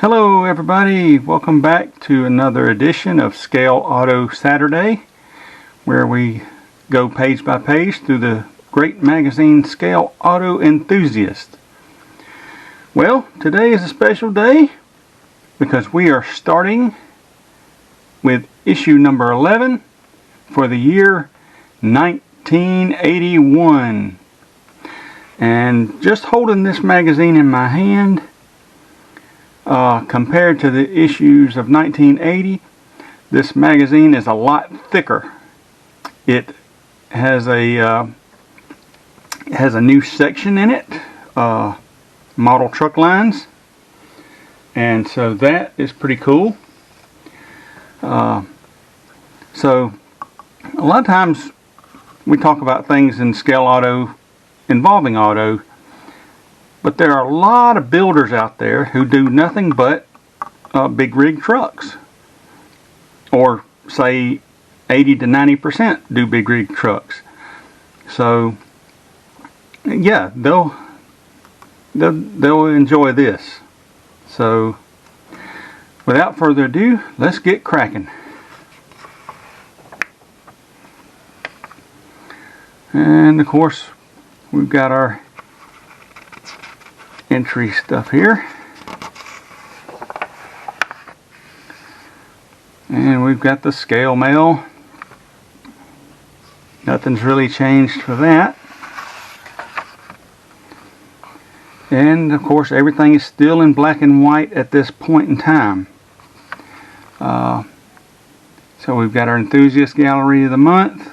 Hello everybody, welcome back to another edition of Scale Auto Saturday, where we go page by page through the great magazine Scale Auto Enthusiast. Well, today is a special day because we are starting with issue number 11 for the year 1981. And just holding this magazine in my hand, compared to the issues of 1980, this magazine is a lot thicker. It has a new section in it, model truck lines, and so that is pretty cool. So a lot of times we talk about things in Scale Auto involving auto, but there are a lot of builders out there who do nothing but big rig trucks, or say 80 to 90% do big rig trucks. So yeah, they'll enjoy this. So without further ado, let's get cracking. And of course, we've got our entry stuff here, and we've got the scale mail. Nothing's really changed for that, and of course everything is still in black and white at this point in time. So we've got our enthusiast gallery of the month.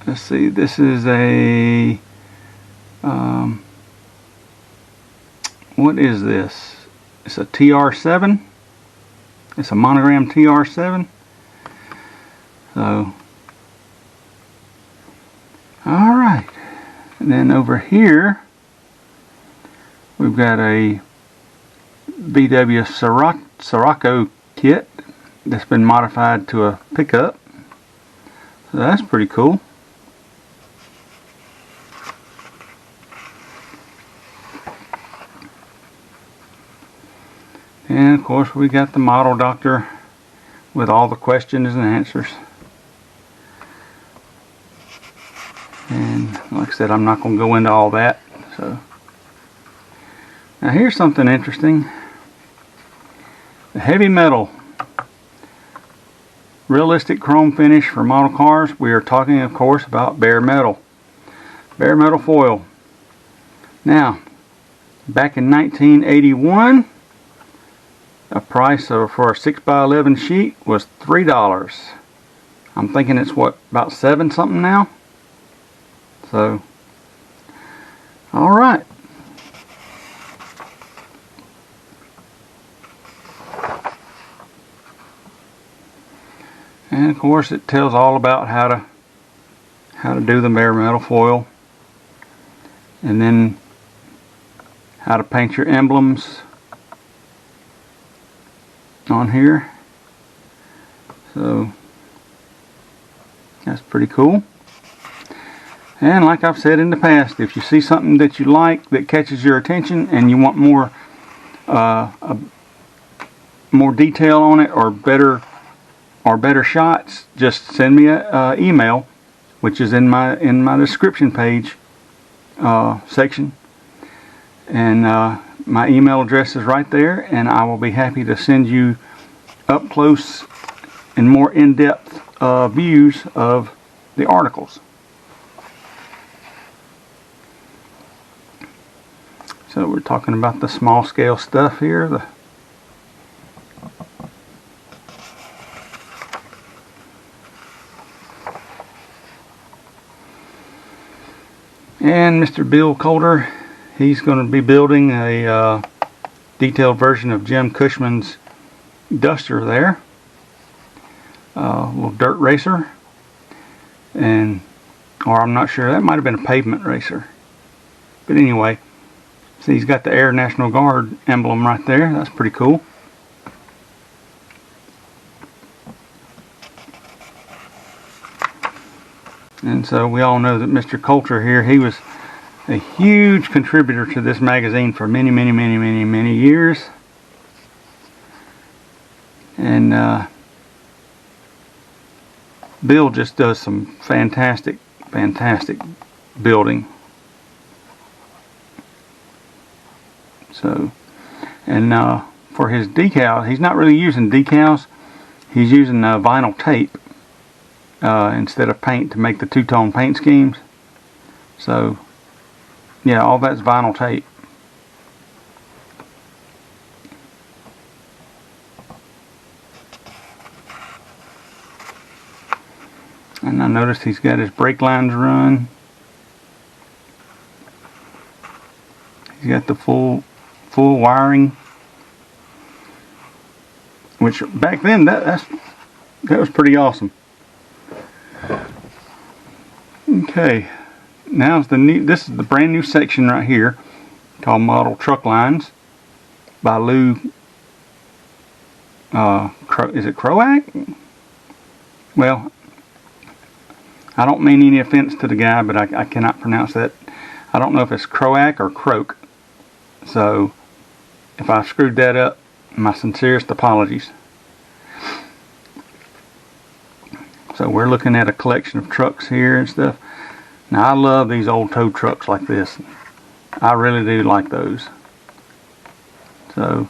Let's see, this is a what is this? It's a TR7. It's a monogram TR7. So, alright. And then over here, we've got a VW Scirocco kit that's been modified to a pickup. So that's pretty cool. And of course we got the model doctor with all the questions and answers. And like I said, I'm not going to go into all that. So now here's something interesting. The heavy metal realistic chrome finish for model cars. We are talking, of course, about bare metal foil. Now, back in 1981, a price for a 6x11 sheet was $3. I'm thinking it's what, about 7 something now? So, alright. And of course it tells all about how to do the bare metal foil, and then how to paint your emblems on here. So that's pretty cool. And like I've said in the past, if you see something that you like that catches your attention and you want more detail on it, or better shots, just send me an email, which is in my description page section, and my email address is right there, and I will be happy to send you up close and more in-depth views of the articles. So we're talking about the small scale stuff here. And Mr. Bill Coulter, he's going to be building a detailed version of Jim Cushman's Duster there, a little dirt racer, or I'm not sure, that might have been a pavement racer. But anyway, see, he's got the Air National Guard emblem right there. That's pretty cool. And so we all know that Mr. Coulter here, he was a huge contributor to this magazine for many years. And Bill just does some fantastic building. So, and for his decals, he's not really using decals. He's using vinyl tape instead of paint to make the two-tone paint schemes. So, yeah, all that's vinyl tape. And I noticed he's got his brake lines run. He's got the full wiring, which back then that was pretty awesome. Okay, this is the brand new section right here called Model Truck Lines by Lou. Is it Croak? Well, I don't mean any offense to the guy, but I cannot pronounce that. I don't know if it's Croak or Croak. So, if I screwed that up, my sincerest apologies. So we're looking at a collection of trucks here and stuff. Now I love these old tow trucks like this. I really do like those. So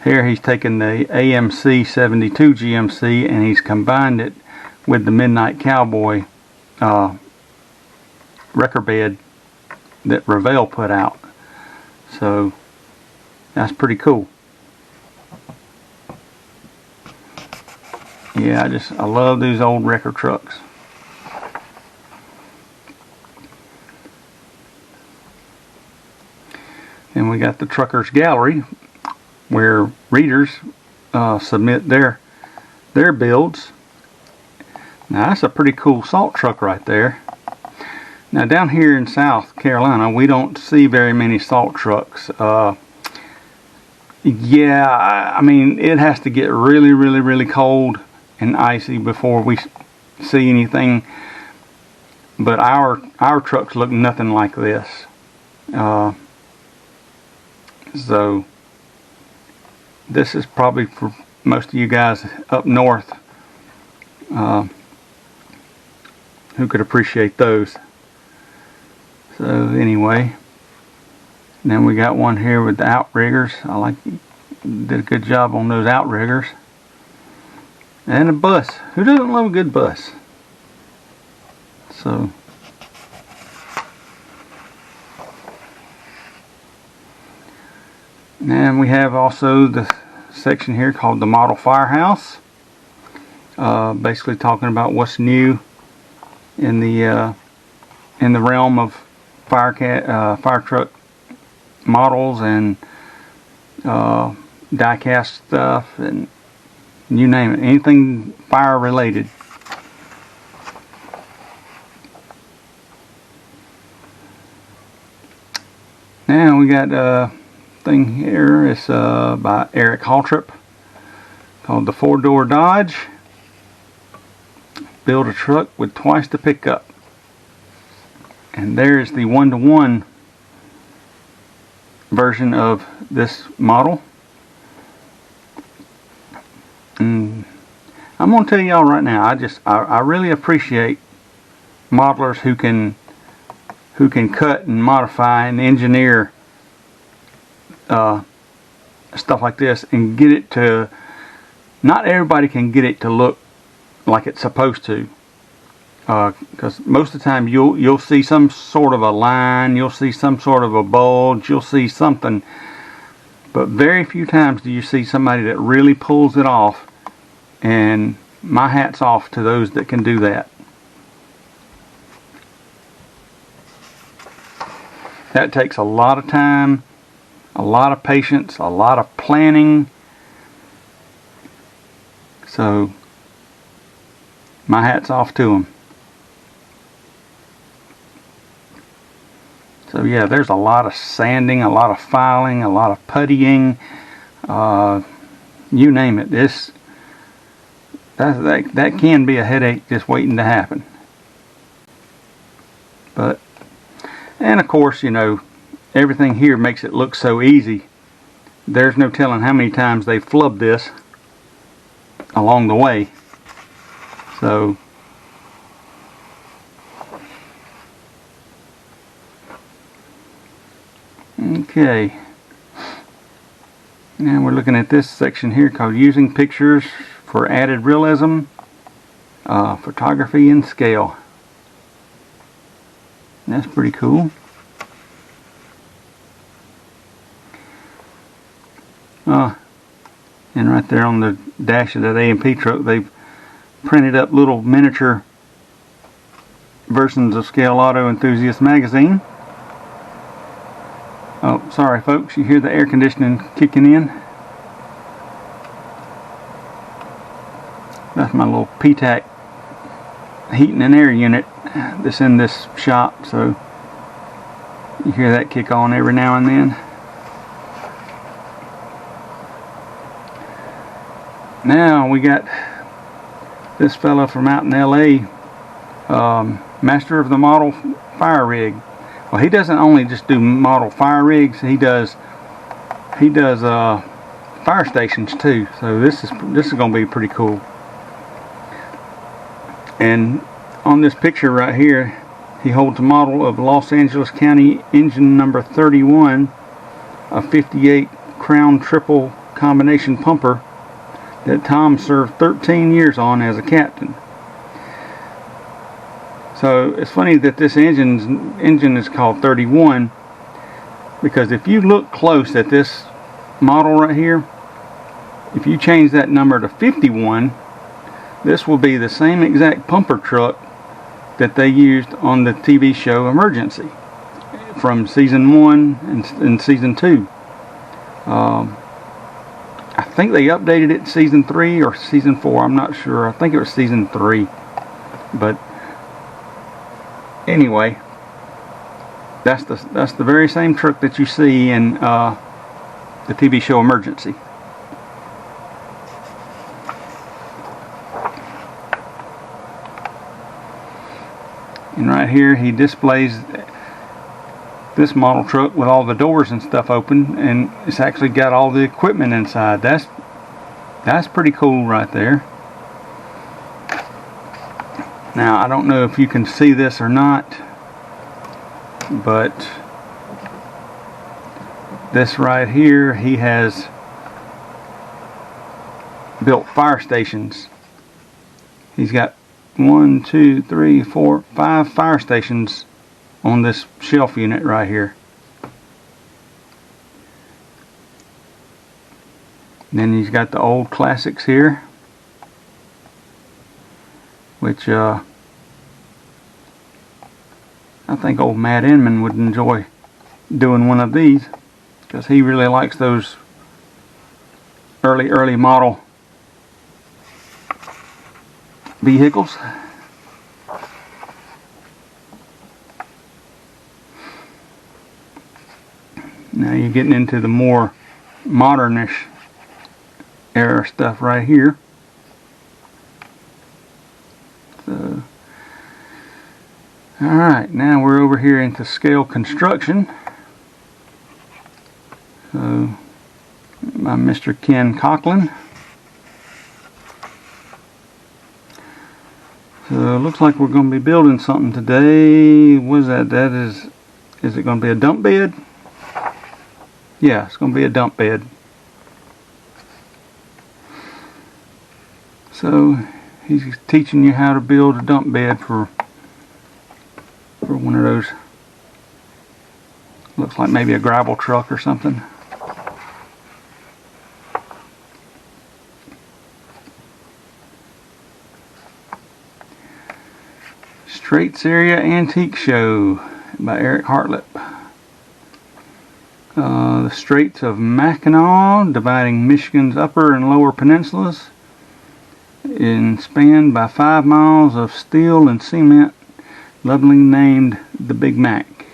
here he's taken the AMC 72 GMC and he's combined it with the Midnight Cowboy wrecker bed that Revell put out. So that's pretty cool. Yeah, I love these old wrecker trucks. And we got the Truckers Gallery where readers submit their builds. Now that's a pretty cool salt truck right there. Now down here in South Carolina we don't see very many salt trucks. Yeah, I mean it has to get really cold and icy before we see anything. But our trucks look nothing like this. So this is probably for most of you guys up north who could appreciate those. So anyway, then we got one here with the outriggers. Did a good job on those outriggers. And a bus. Who doesn't love a good bus? So and we have also the section here called the Model Firehouse. Basically talking about what's new in the realm of fire truck models and die-cast stuff and you name it, anything fire related. Now we got a thing here. It's by Eric Haltrip called the 4-Door Dodge. Build a truck with twice the pickup. And there's the 1-to-1 version of this model. And I'm going to tell y'all right now, I really appreciate modelers who can cut and modify and engineer stuff like this and get it to, not everybody can get it to look like it's supposed to, because most of the time you'll see some sort of a line, you'll see some sort of a bulge, you'll see something, but very few times do you see somebody that really pulls it off. And my hat's off to those that can do that. That takes a lot of time, a lot of patience, a lot of planning. So my hat's off to them. So yeah, there's a lot of sanding, a lot of filing, a lot of puttying, you name it. That can be a headache just waiting to happen. But And of course, you know, everything here makes it look so easy. There's no telling how many times they've flubbed this along the way. So okay, now we're looking at this section here called Using Pictures for Added Realism, Photography and Scale. That's pretty cool. And right there on the dash of that A&P truck, they've printed up little miniature versions of Scale Auto Enthusiast magazine. Oh, sorry folks, you hear the air conditioning kicking in. That's my little PTAC heating and air unit that's in this shop, so you hear that kick on every now and then. Now we got this fella from out in LA, master of the model fire rig. Well, he doesn't only just do model fire rigs, he does fire stations too. So this is going to be pretty cool. And on this picture right here, he holds a model of Los Angeles County engine number 31, a 58 Crown triple combination pumper that Tom served 13 years on as a captain. So it's funny that this engine is called 31, because if you look close at this model right here, if you change that number to 51, this will be the same exact pumper truck that they used on the TV show Emergency from season 1 and season 2. I think they updated it season 3 or season 4, I'm not sure. I think it was season 3. But anyway, that's the very same truck that you see in the TV show Emergency. And right here he displays this model truck with all the doors and stuff open, and it's actually got all the equipment inside. That's pretty cool right there. Now I don't know if you can see this or not, but this right here, he has built fire stations. He's got 1, 2, 3, 4, 5 fire stations on this shelf unit right here. And then he's got the old classics here, which I think old Matt Inman would enjoy doing one of these, because he really likes those early model vehicles. Now you're getting into the more modernish era stuff right here. So, alright, now we're over here into scale construction. So, by Mr. Ken Coughlin. So it looks like we're going to be building something today. What is that? Is it going to be a dump bed? Yeah, it's going to be a dump bed. So he's teaching you how to build a dump bed for one of those. Looks like maybe a gravel truck or something. Straits Area Antique Show by Eric Hartlip. The Straits of Mackinac, dividing Michigan's upper and lower peninsulas, and spanned by 5 miles of steel and cement, lovingly named the Big Mac.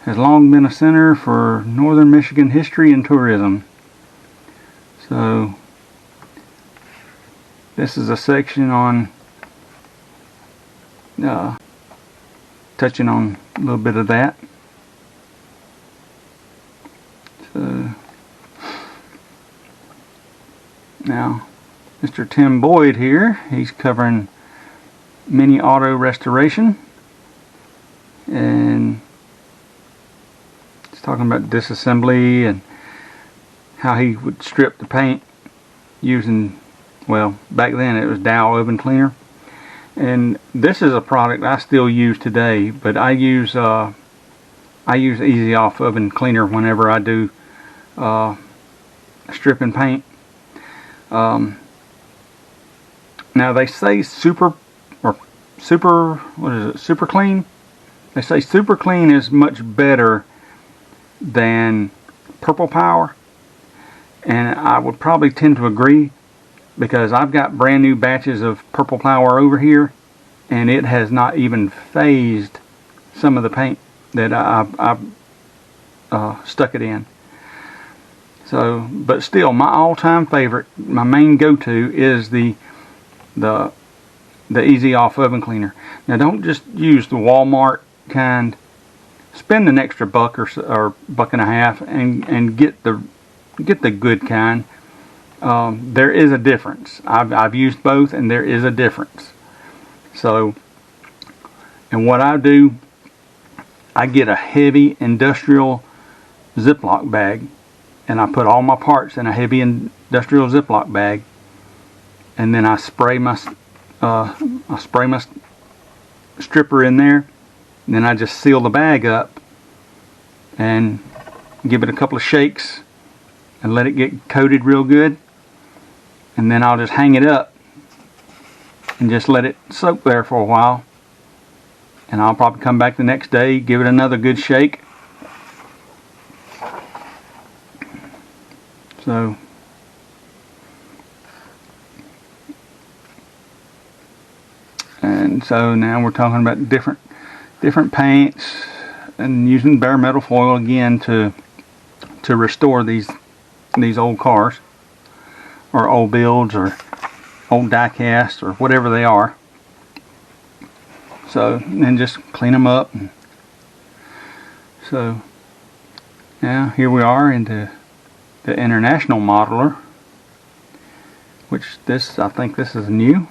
Has long been a center for northern Michigan history and tourism. So this is a section on touching on a little bit of that. So now Mr. Tim Boyd here, he's covering mini auto restoration, and he's talking about disassembly and how he would strip the paint using, well, back then it was Dow oven cleaner, and this is a product I still use today, but I use Easy Off oven cleaner whenever I do stripping paint. Now they say super clean. They say super clean is much better than Purple Power, and I would probably tend to agree, because I've got brand new batches of Purple Power over here, and it has not even phased some of the paint that I've stuck it in. So, but still, my all-time favorite, my main go-to, is the Easy Off oven cleaner. Now, don't just use the Walmart kind. Spend an extra buck or buck and a half and get the good kind. There is a difference. I've used both, and there is a difference. So, and what I do, I get a heavy industrial Ziploc bag, and I put all my parts in a heavy industrial Ziploc bag, and then I spray my stripper in there, and then I just seal the bag up and give it a couple of shakes and let it get coated real good, and then I'll just hang it up and just let it soak there for a while, and I'll probably come back the next day, give it another good shake. So now we're talking about different paints, and using bare metal foil again to restore these old cars, or old builds, or old die casts, or whatever they are. So, and just clean them up. So now here we are into the International Modeler, which I think this is new,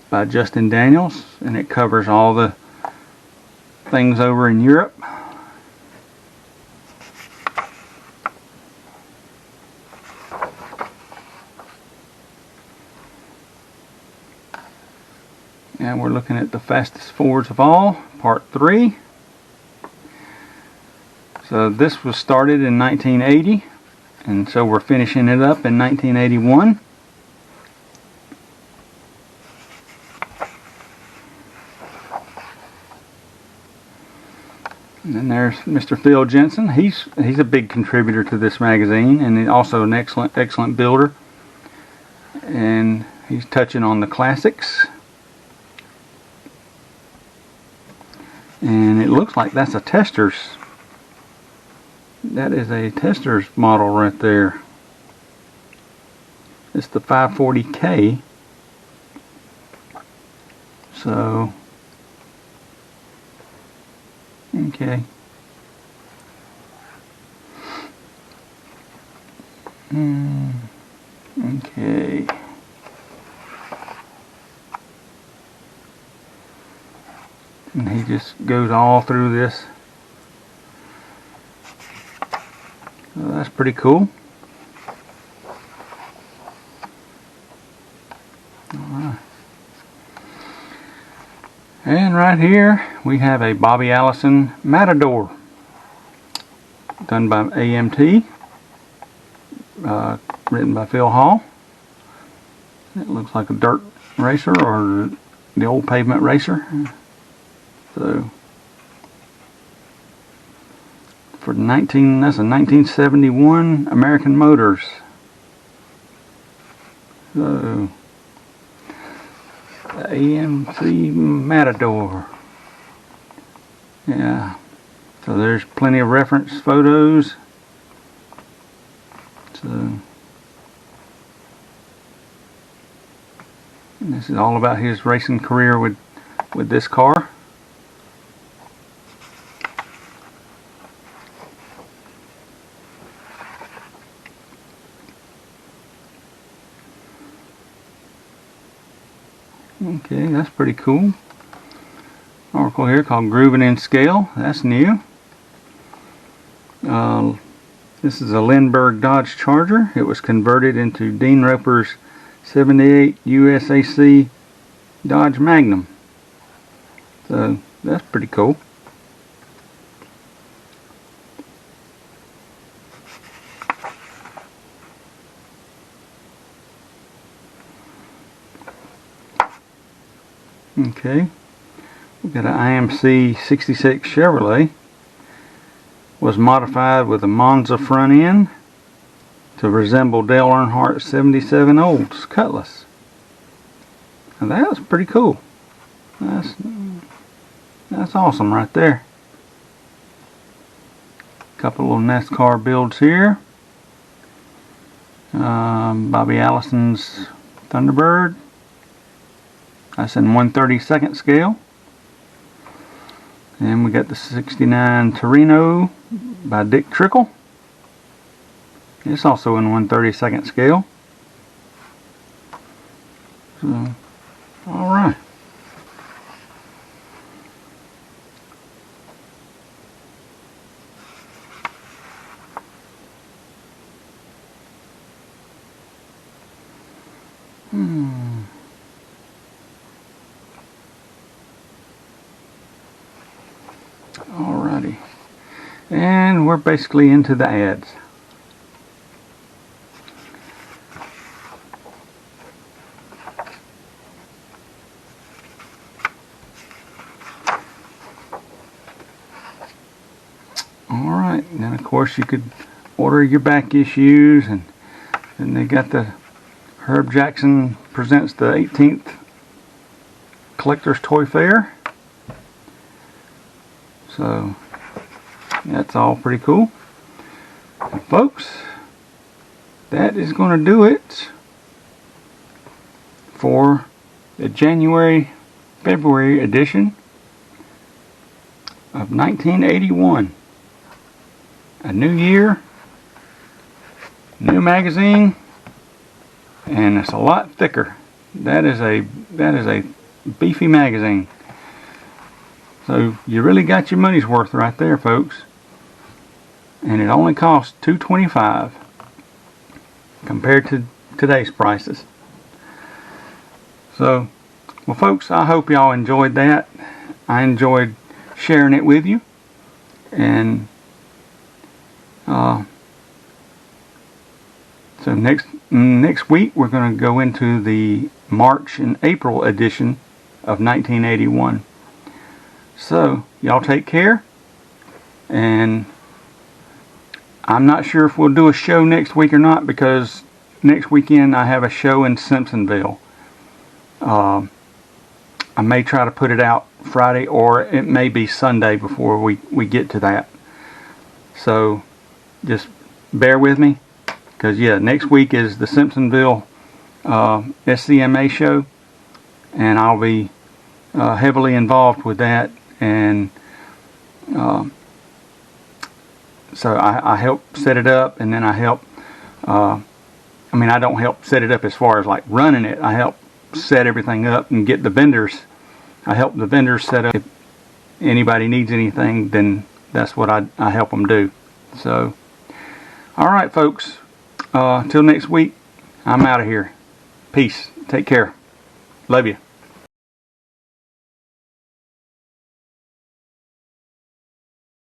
by Justin Daniels, and it covers all the things over in Europe. And we're looking at the fastest Fords of all, part 3. So this was started in 1980, and so we're finishing it up in 1981. And then there's Mr. Phil Jensen. He's a big contributor to this magazine, and also an excellent builder. And he's touching on the classics. And it looks like that's a Tester's. That is a Tester's model right there. It's the 540K. So, okay. Okay. And he just goes all through this. So that's pretty cool. Alright. And right here we have a Bobby Allison Matador, done by AMT, written by Phil Hall. It looks like a dirt racer, or the old pavement racer. So for that's a 1971 American Motors. So the AMC Matador. Yeah. So there's plenty of reference photos. So this is all about his racing career with this car. Okay, that's pretty cool. Article here called Grooving in Scale. That's new. This is a Lindbergh Dodge Charger. It was converted into Dean Roper's 78 USAC Dodge Magnum. So that's pretty cool. Okay, we've got an IMC 66 Chevrolet. Was modified with a Monza front end to resemble Dale Earnhardt's 77 Olds Cutlass. And that was pretty cool. That's awesome right there. Couple of NASCAR builds here. Bobby Allison's Thunderbird. That's in 1/32 scale. And we got the 69 Torino by Dick Trickle. It's also in 1/32 scale. So, alright. Alrighty. And we're basically into the ads. Alright, and then of course you could order your back issues, and then they got the Herb Jackson presents the 18th Collector's Toy Fair. So that's all pretty cool. And folks, that is going to do it for the January-February edition of 1981. A new year, new magazine, and it's a lot thicker. That is a beefy magazine. So you really got your money's worth right there, folks. And it only costs $2.25 compared to today's prices. So, well folks, I hope y'all enjoyed that. I enjoyed sharing it with you. And so next week we're going to go into the March and April edition of 1981. So y'all take care, and I'm not sure if we'll do a show next week or not, because next weekend I have a show in Simpsonville. I may try to put it out Friday, or it may be Sunday before we get to that. So just bear with me, because yeah, next week is the Simpsonville SCMA show, and I'll be heavily involved with that. And so I help set it up, and then I help I don't help set it up as far as like running it. I help set everything up and get the vendors. I help the vendors set up. If anybody needs anything, then that's what I help them do. So alright folks, till next week, I'm out of here. Peace. Take care. Love you.